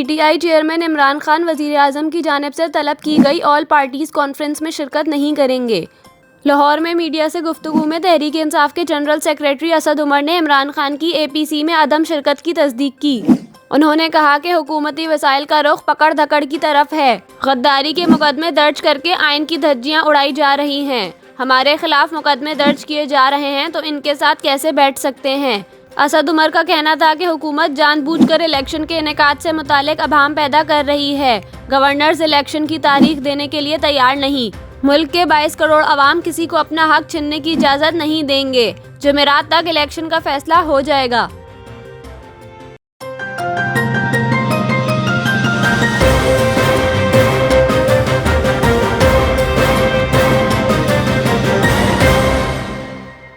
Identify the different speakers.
Speaker 1: PTI chairman Imran Khan वज़ीर आज़म की जानिब से तलब की गई ऑल पार्टीज़ कॉन्फ्रेंस में शिरकत नहीं करेंगे। लाहौर में मीडिया से गुफ्तगू में तहरीक इंसाफ के जनरल सेक्रेटरी असद उमर ने इमरान खान की एपीसी में अदम शिरकत की तस्दीक की। उन्होंने कहा कि हुकूमती वसाइल का रुख पकड़ धकड़ की तरफ है। गद्दारी के मुकदमे दर्ज करके आइन की धज्जियां उड़ाई जा रही हैं। हमारे खिलाफ मुकदमे दर्ज किए जा रहे हैं तो इनके साथ कैसे बैठ सकते हैं। असद उमर का कहना था कि हुकूमत जानबूझकर इलेक्शन के इनेकाद से मुतालिक अभाम पैदा कर रही है। गवर्नर्स इलेक्शन की तारीख देने के लिए तैयार नहीं। मुल्क के 22 करोड़ अवाम किसी को अपना हक छीनने की इजाज़त नहीं देंगे। जुमेरात तक इलेक्शन का फैसला हो जाएगा।